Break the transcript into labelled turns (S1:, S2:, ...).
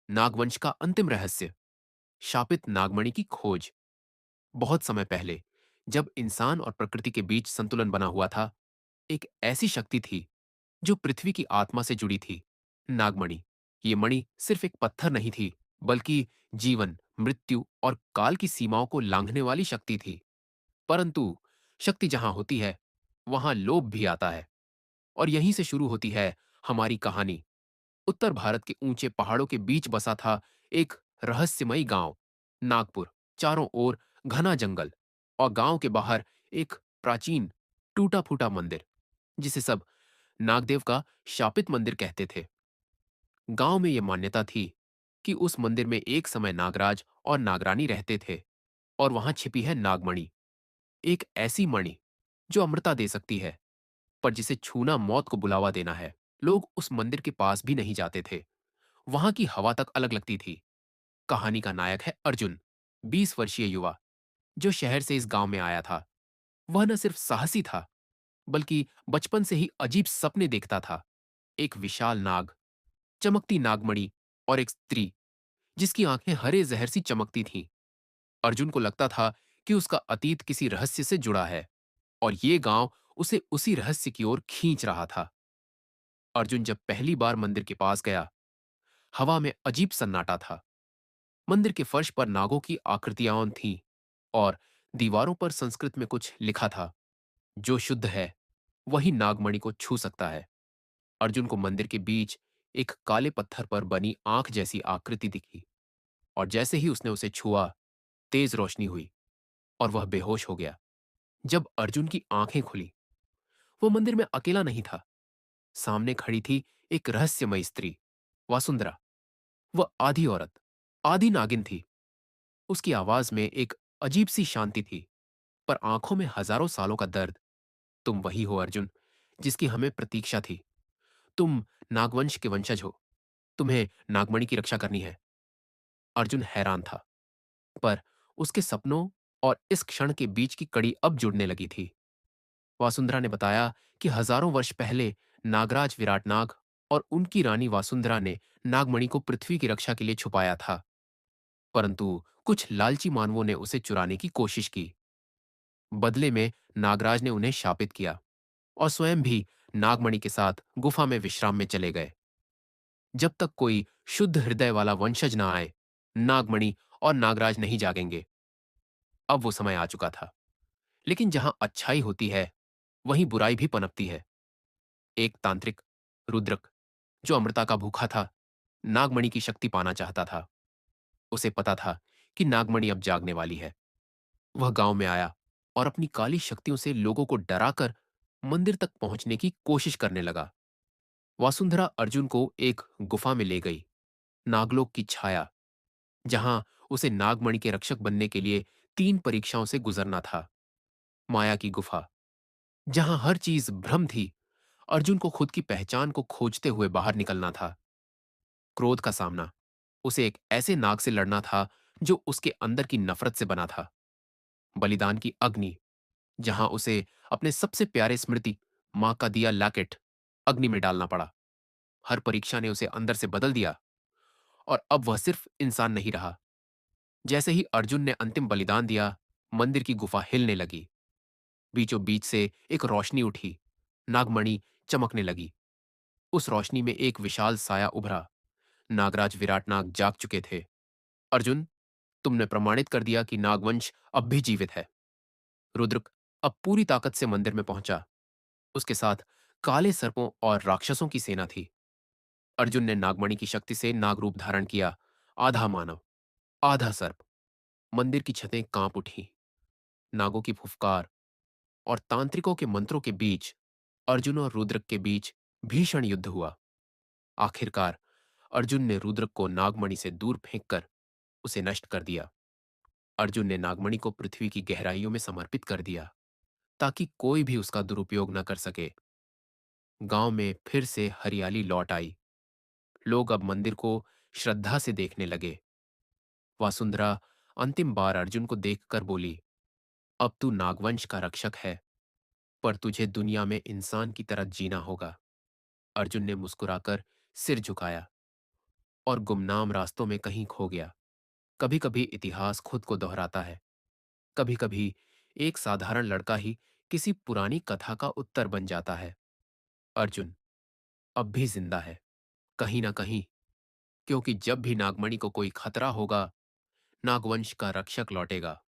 S1: नागवंश का अंतिम रहस्य, शापित नागमणि की खोज। बहुत समय पहले, जब इंसान और प्रकृति के बीच संतुलन बना हुआ था, एक ऐसी शक्ति थी जो पृथ्वी की आत्मा से जुड़ी थी, नागमणि। ये मणि सिर्फ एक पत्थर नहीं थी, बल्कि जीवन, मृत्यु और काल की सीमाओं को लांघने वाली शक्ति थी। परंतु शक्ति जहां होती है, वहां लोभ भी आता है। और यहीं से शुरू होती है हमारी कहानी। उत्तर भारत के ऊंचे पहाड़ों के बीच बसा था एक रहस्यमयी गांव, नागपुर। चारों ओर घना जंगल, और गांव के बाहर एक प्राचीन, टूटा फूटा मंदिर, जिसे सब नागदेव का शापित मंदिर कहते थे। गांव में यह मान्यता थी कि उस मंदिर में एक समय नागराज और नागरानी रहते थे, और वहां छिपी है नागमणि, एक ऐसी मणि जो अमृता दे सकती है, पर जिसे छूना मौत को बुलावा देना है। लोग उस मंदिर के पास भी नहीं जाते थे। वहां की हवा तक अलग लगती थी। कहानी का नायक है अर्जुन, 20 वर्षीय युवा, जो शहर से इस गांव में आया था। वह न सिर्फ साहसी था, बल्कि बचपन से ही अजीब सपने देखता था। एक विशाल नाग, चमकती नागमणि, और एक स्त्री जिसकी आंखें हरे जहर सी चमकती थीं। अर्जुन को लगता था कि उसका अतीत किसी रहस्य से जुड़ा है, और ये गांव उसे उसी रहस्य की ओर खींच रहा था। अर्जुन जब पहली बार मंदिर के पास गया, हवा में अजीब सन्नाटा था। मंदिर के फर्श पर नागों की आकृतियां थीं, और दीवारों पर संस्कृत में कुछ लिखा था, जो शुद्ध है वही नागमणि को छू सकता है। अर्जुन को मंदिर के बीच एक काले पत्थर पर बनी आंख जैसी आकृति दिखी, और जैसे ही उसने उसे छुआ, तेज रोशनी हुई और वह बेहोश हो गया। जब अर्जुन की आंखें खुली, वो मंदिर में अकेला नहीं था। सामने खड़ी थी एक रहस्यमयी स्त्री, वासुंधरा। वह आधी औरत, आधी नागिन थी। उसकी आवाज में एक अजीब सी शांति थी, पर आंखों में हजारों सालों का दर्द। तुम वही हो अर्जुन, जिसकी हमें प्रतीक्षा थी। तुम नागवंश के वंशज हो। तुम्हें नागमणि की रक्षा करनी है। अर्जुन हैरान था, पर उसके सपनों और इस क्षण के बीच की कड़ी अब जुड़ने लगी थी। वासुंधरा ने बताया कि हजारों वर्ष पहले नागराज विराटनाग और उनकी रानी वासुंधरा ने नागमणि को पृथ्वी की रक्षा के लिए छुपाया था, परंतु कुछ लालची मानवों ने उसे चुराने की कोशिश की। बदले में नागराज ने उन्हें शापित किया, और स्वयं भी नागमणि के साथ गुफा में विश्राम में चले गए। जब तक कोई शुद्ध हृदय वाला वंशज ना आए, नागमणि और नागराज नहीं जागेंगे। अब वो समय आ चुका था। लेकिन जहां अच्छाई होती है, वहीं बुराई भी पनपती है। एक तांत्रिक, रुद्रक, जो अमृता का भूखा था, नागमणि की शक्ति पाना चाहता था। उसे पता था कि नागमणि अब जागने वाली है। वह गांव में आया और अपनी काली शक्तियों से लोगों को डराकर मंदिर तक पहुंचने की कोशिश करने लगा। वासुंधरा अर्जुन को एक गुफा में ले गई, नागलोक की छाया, जहां उसे नागमणि के रक्षक बनने के लिए 3 परीक्षाओं से गुजरना था। माया की गुफा, जहां हर चीज भ्रम थी। अर्जुन को खुद की पहचान को खोजते हुए बाहर निकलना था। क्रोध का सामना, उसे एक ऐसे नाग से लड़ना था जो उसके अंदर की नफरत से बना था। बलिदान की अग्नि, जहां उसे अपने सबसे प्यारे स्मृति, मां का दिया लैकेट, अग्नि में डालना पड़ा। हर परीक्षा ने उसे अंदर से बदल दिया, और अब वह सिर्फ इंसान नहीं रहा। जैसे ही अर्जुन ने अंतिम बलिदान दिया, मंदिर की गुफा हिलने लगी। बीचों बीच से एक रोशनी उठी, नागमणि चमकने लगी। उस रोशनी में एक विशाल साया उभरा। नागराज विराटनाग जाग चुके थे। अर्जुन, तुमने प्रमाणित कर दिया कि नागवंश अब भी जीवित है। रुद्रक अब पूरी ताकत से मंदिर में पहुंचा। उसके साथ काले सर्पों और राक्षसों की सेना थी। अर्जुन ने नागमणि की शक्ति से नागरूप धारण किया, आधा मानव, आधा सर्प। मंदिर की छतें कांप उठी। नागों की फुफकार और तांत्रिकों के मंत्रों के बीच अर्जुन और रुद्रक के बीच भीषण युद्ध हुआ। आखिरकार अर्जुन ने रुद्रक को नागमणि से दूर फेंककर उसे नष्ट कर दिया। अर्जुन ने नागमणि को पृथ्वी की गहराइयों में समर्पित कर दिया, ताकि कोई भी उसका दुरुपयोग न कर सके। गांव में फिर से हरियाली लौट आई। लोग अब मंदिर को श्रद्धा से देखने लगे। वासुंधरा अंतिम बार अर्जुन को देखकर बोली, अब तू नागवंश का रक्षक है, पर तुझे दुनिया में इंसान की तरह जीना होगा। अर्जुन ने मुस्कुराकर सिर झुकाया। और गुमनाम रास्तों में कहीं खो गया। कभी कभी इतिहास खुद को दोहराता है। कभी कभी एक साधारण लड़का ही किसी पुरानी कथा का उत्तर बन जाता है। अर्जुन अब भी जिंदा है, कहीं ना कहीं, क्योंकि जब भी नागमणि को कोई खतरा होगा, नागवंश का रक्षक लौटेगा।